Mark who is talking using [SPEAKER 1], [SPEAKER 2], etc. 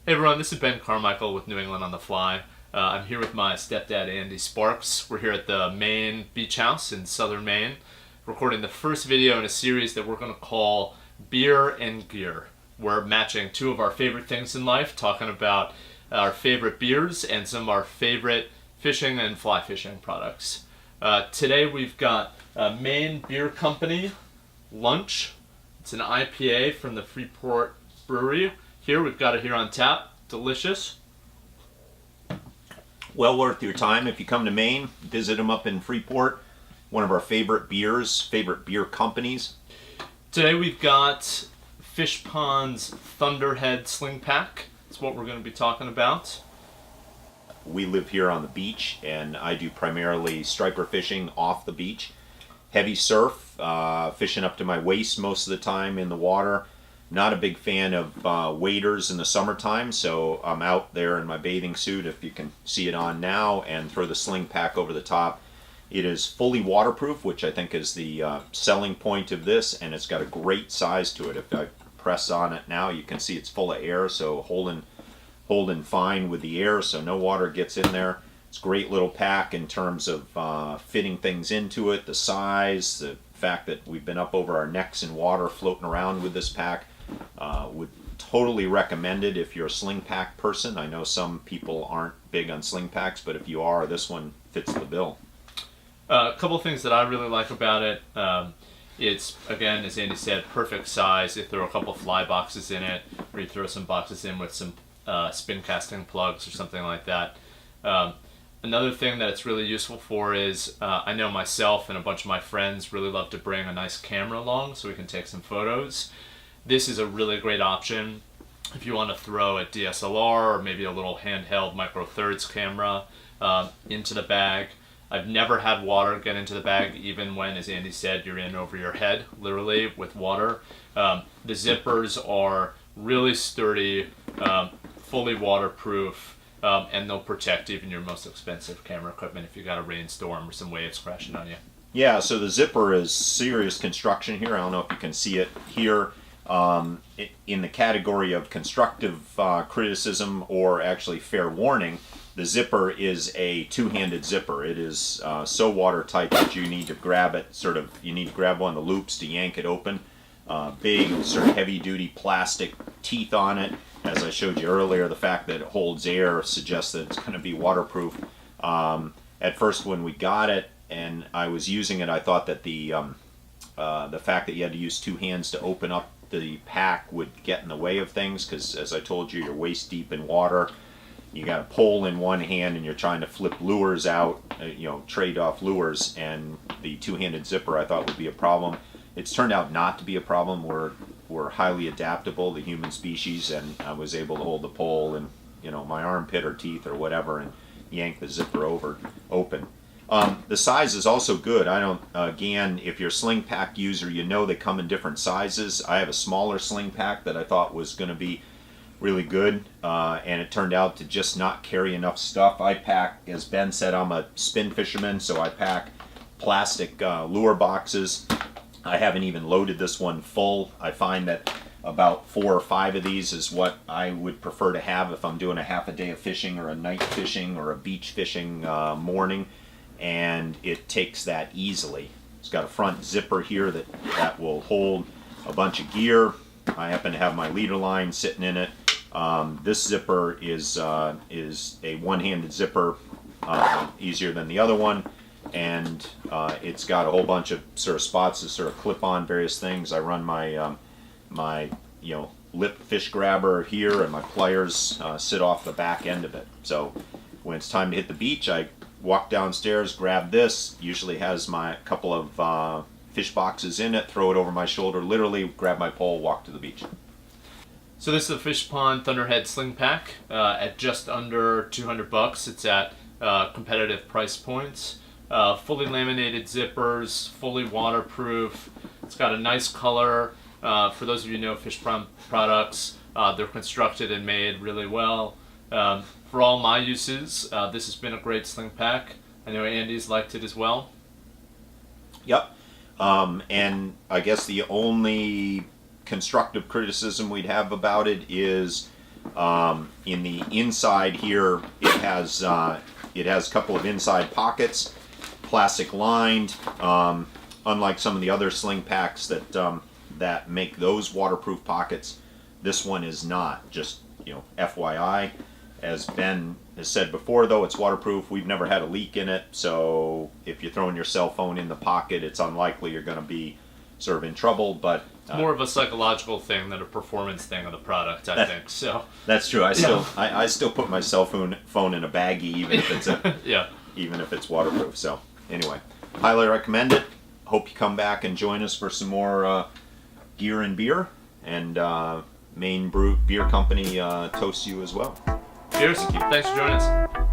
[SPEAKER 1] Hey everyone, this is Ben Carmichael with New England on the Fly. I'm here with my stepdad Andy Sparks. We're here at the Maine Beach House in southern Maine, recording the first video in a series that we're going to call Beer and Gear. We're matching two of our favorite things in life, talking about our favorite beers and some of our favorite fishing and fly fishing products. Today we've got Maine Beer Company Lunch. It's an IPA from the Freeport Brewery. Here, we've got it here on tap. Delicious.
[SPEAKER 2] Well worth your time if you come to Maine. Visit them up in Freeport. One of our favorite beers, favorite beer companies.
[SPEAKER 1] Today we've got Fishpond's Thunderhead Sling Pack. That's what we're going to be talking about.
[SPEAKER 2] We live here on the beach, and I do primarily striper fishing off the beach. Heavy surf, fishing up to my waist most of the time in the water. Not a big fan of waders in the summertime, so I'm out there in my bathing suit, if you can see it on now, and throw the sling pack over the top. It is fully waterproof, which I think is the selling point of this, and it's got a great size to it. If I press on it now, you can see it's full of air, so holding fine with the air, so no water gets in there. It's a great little pack in terms of fitting things into it, the size, the fact that we've been up over our necks in water floating around with this pack. Would totally recommend it if you're a sling pack person. I know some people aren't big on sling packs, but if you are, this one fits the bill.
[SPEAKER 1] A couple of things that I really like about it. It's, again, as Andy said, perfect size. You throw a couple fly boxes in it, or you throw some boxes in with some spin casting plugs or something like that. Another thing that it's really useful for is, I know myself and a bunch of my friends really love to bring a nice camera along so we can take some photos. This is a really great option if you want to throw a DSLR or maybe a little handheld micro thirds camera into the bag. I've never had water get into the bag, even when, as Andy said, you're in over your head, literally, with water. The zippers are really sturdy, fully waterproof, and they'll protect even your most expensive camera equipment if you got a rainstorm or some waves crashing on you.
[SPEAKER 2] Yeah, so the zipper is serious construction here. I don't know if you can see it here. In the category of constructive criticism or actually fair warning, the zipper is a two-handed zipper. It is so watertight that you need to grab it, you need to grab one of the loops to yank it open. Big, sort of heavy-duty plastic teeth on it. As I showed you earlier, the fact that it holds air suggests that it's going to be waterproof. At first, when we got it and I was using it, I thought that the fact that you had to use two hands to open up the pack would get in the way of things, because as I told you, you're waist deep in water. You got a pole in one hand and you're trying to flip lures out, trade off lures, and the two-handed zipper I thought would be a problem. It's turned out not to be a problem. We're highly adaptable, the human species, and I was able to hold the pole in my armpit or teeth or whatever and yank the zipper open. The size is also good. Again, if you're a sling pack user, they come in different sizes. I have a smaller sling pack that I thought was going to be really good, and it turned out to just not carry enough stuff. I pack, as Ben said, I'm a spin fisherman, so I pack plastic lure boxes. I haven't even loaded this one full. I find that about 4 or 5 of these is what I would prefer to have if I'm doing a half a day of fishing or a night fishing or a beach fishing morning. And it takes that easily. It's got a front zipper here that will hold a bunch of gear. I happen to have my leader line sitting in it. This zipper is a one-handed zipper, easier than the other one, and it's got a whole bunch of sort of spots to sort of clip on various things. I run my lip fish grabber here, and my pliers sit off the back end of it. So when it's time to hit the beach, I walk downstairs, grab this, usually has my couple of fish boxes in it, throw it over my shoulder, literally grab my pole, walk to the beach.
[SPEAKER 1] So this is the Fishpond Thunderhead Sling Pack at just under $200. It's at competitive price points. Fully laminated zippers, fully waterproof. It's got a nice color. For those of you who know Fishpond products, they're constructed and made really well. For all my uses, this has been a great sling pack. I know Andy's liked it as well.
[SPEAKER 2] Yep. And I guess the only constructive criticism we'd have about it is in the inside here, it has a couple of inside pockets, plastic lined. Unlike some of the other sling packs that make those waterproof pockets, this one is not. Just FYI. As Ben has said before, though, it's waterproof. We've never had a leak in it, so if you're throwing your cell phone in the pocket, it's unlikely you're going to be sort of in trouble. But
[SPEAKER 1] more of a psychological thing than a performance thing of the product, I think. So
[SPEAKER 2] that's true. I still put my cell phone in a baggie, even if it's even if it's waterproof. So anyway, highly recommend it. Hope you come back and join us for some more gear and beer. And Maine Beer Company toasts you as well.
[SPEAKER 1] Cheers. Thanks for joining us.